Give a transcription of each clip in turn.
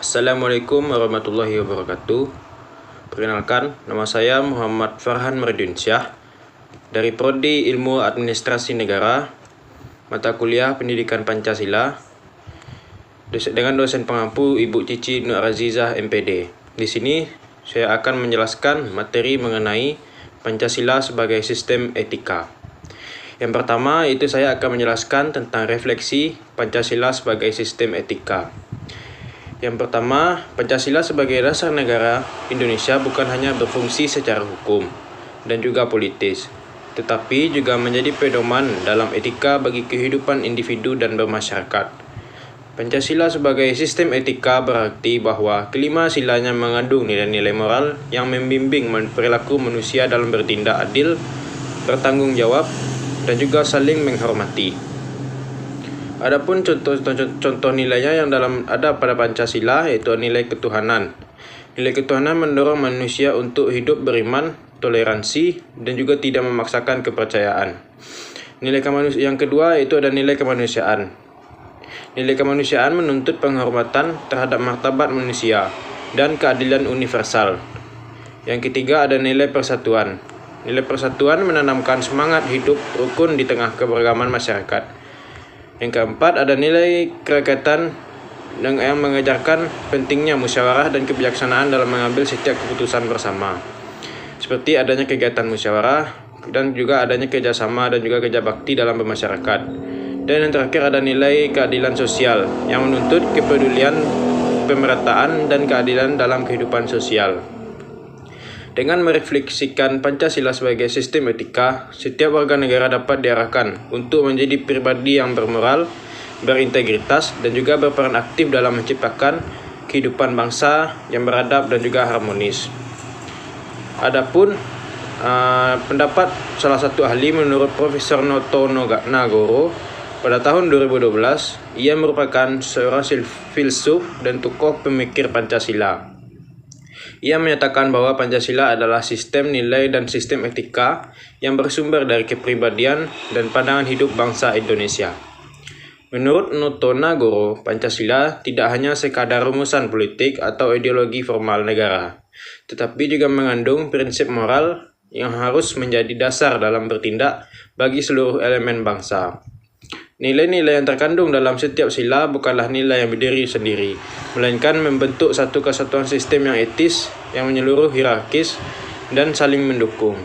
Assalamualaikum warahmatullahi wabarakatuh. Perkenalkan, nama saya Muhammad Farhan Merdinsyah dari Prodi Ilmu Administrasi Negara, mata kuliah Pendidikan Pancasila, dengan dosen pengampu Ibu Cici Nur Azizah MPD. Di sini saya akan menjelaskan materi mengenai Pancasila sebagai sistem etika. Yang pertama itu saya akan menjelaskan tentang refleksi Pancasila sebagai sistem etika. Yang pertama, Pancasila sebagai dasar negara Indonesia bukan hanya berfungsi secara hukum dan juga politis, tetapi juga menjadi pedoman dalam etika bagi kehidupan individu dan bermasyarakat. Pancasila sebagai sistem etika berarti bahwa kelima silanya mengandung nilai-nilai moral yang membimbing perilaku manusia dalam bertindak adil, bertanggung jawab, dan juga saling menghormati. Adapun contoh nilainya yang ada pada Pancasila yaitu nilai ketuhanan. Nilai ketuhanan mendorong manusia untuk hidup beriman, toleransi, dan juga tidak memaksakan kepercayaan. Yang kedua itu ada nilai kemanusiaan. Nilai kemanusiaan menuntut penghormatan terhadap martabat manusia dan keadilan universal. Yang ketiga ada nilai persatuan. Nilai persatuan menanamkan semangat hidup rukun di tengah keberagaman masyarakat. Yang keempat ada nilai kerakyataan yang mengajarkan pentingnya musyawarah dan kebijaksanaan dalam mengambil setiap keputusan bersama. Seperti adanya kegiatan musyawarah dan juga adanya kerjasama dan juga kerja bakti dalam bermasyarakat. Dan yang terakhir ada nilai keadilan sosial yang menuntut kepedulian, pemerataan, dan keadilan dalam kehidupan sosial. Dengan merefleksikan Pancasila sebagai sistem etika, setiap warga negara dapat diarahkan untuk menjadi pribadi yang bermoral, berintegritas, dan juga berperan aktif dalam menciptakan kehidupan bangsa yang beradab dan juga harmonis. Adapun pendapat salah satu ahli menurut Profesor Noto Nagoro, pada tahun 2012, ia merupakan seorang filsuf dan tokoh pemikir Pancasila. Ia menyatakan bahwa Pancasila adalah sistem nilai dan sistem etika yang bersumber dari kepribadian dan pandangan hidup bangsa Indonesia. Menurut Noto Nagoro, Pancasila tidak hanya sekadar rumusan politik atau ideologi formal negara, tetapi juga mengandung prinsip moral yang harus menjadi dasar dalam bertindak bagi seluruh elemen bangsa. Nilai-nilai yang terkandung dalam setiap sila bukanlah nilai yang berdiri sendiri, melainkan membentuk satu kesatuan sistem yang etis, yang menyeluruh, hierarkis, dan saling mendukung.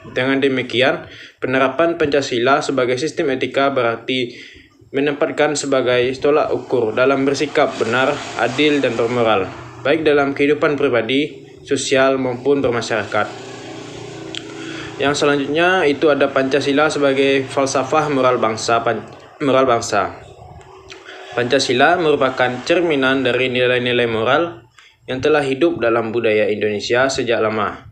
Dengan demikian, penerapan Pancasila sebagai sistem etika berarti menempatkan sebagai tolak ukur dalam bersikap benar, adil, dan bermoral, baik dalam kehidupan pribadi, sosial, maupun bermasyarakat. Yang selanjutnya itu ada Pancasila sebagai falsafah moral bangsa. Pancasila merupakan cerminan dari nilai-nilai moral yang telah hidup dalam budaya Indonesia sejak lama.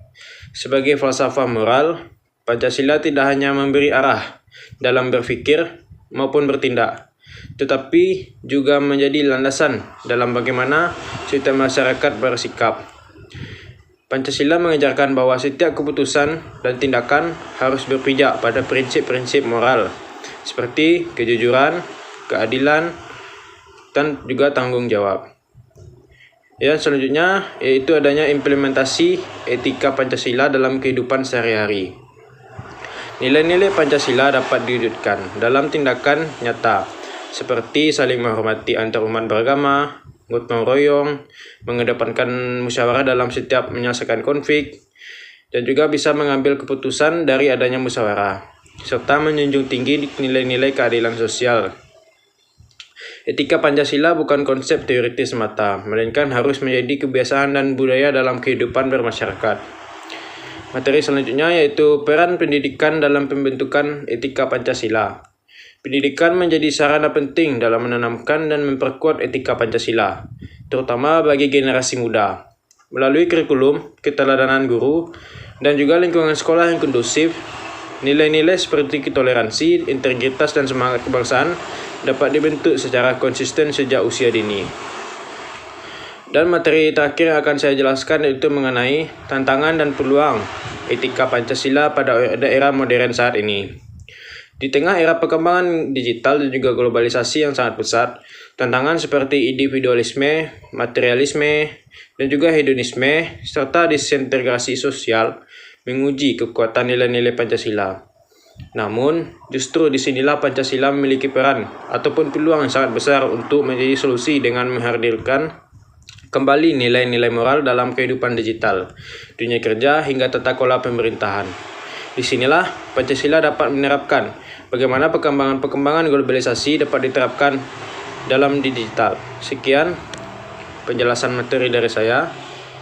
Sebagai falsafah moral, Pancasila tidak hanya memberi arah dalam berpikir maupun bertindak, tetapi juga menjadi landasan dalam bagaimana setiap masyarakat bersikap. Pancasila mengajarkan bahwa setiap keputusan dan tindakan harus berpijak pada prinsip-prinsip moral, seperti kejujuran, keadilan, dan juga tanggung jawab. Yang selanjutnya yaitu adanya implementasi etika Pancasila dalam kehidupan sehari-hari. Nilai-nilai Pancasila dapat diwujudkan dalam tindakan nyata, seperti saling menghormati antar umat beragama, gotong royong, mengedepankan musyawarah dalam setiap menyelesaikan konflik, dan juga bisa mengambil keputusan dari adanya musyawarah, serta menjunjung tinggi nilai-nilai keadilan sosial. Etika Pancasila bukan konsep teoritis semata, melainkan harus menjadi kebiasaan dan budaya dalam kehidupan bermasyarakat. Materi selanjutnya yaitu peran pendidikan dalam pembentukan etika Pancasila. Pendidikan menjadi sarana penting dalam menanamkan dan memperkuat etika Pancasila, terutama bagi generasi muda. Melalui kurikulum, keteladanan guru, dan juga lingkungan sekolah yang kondusif, nilai-nilai seperti toleransi, integritas, dan semangat kebangsaan dapat dibentuk secara konsisten sejak usia dini. Dan materi terakhir yang akan saya jelaskan yaitu mengenai tantangan dan peluang etika Pancasila pada era modern saat ini. Di tengah era perkembangan digital dan juga globalisasi yang sangat pesat, tantangan seperti individualisme, materialisme, dan juga hedonisme, serta disintegrasi sosial menguji kekuatan nilai-nilai Pancasila. Namun, justru disinilah Pancasila memiliki peran ataupun peluang yang sangat besar untuk menjadi solusi dengan menghadirkan kembali nilai-nilai moral dalam kehidupan digital, dunia kerja, hingga tata kelola pemerintahan. Disinilah Pancasila dapat menerapkan bagaimana perkembangan globalisasi dapat diterapkan dalam digital. Sekian penjelasan materi dari saya.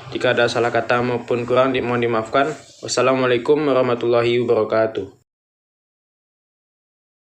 Jika ada salah kata maupun kurang, mohon dimaafkan. Wassalamualaikum warahmatullahi wabarakatuh.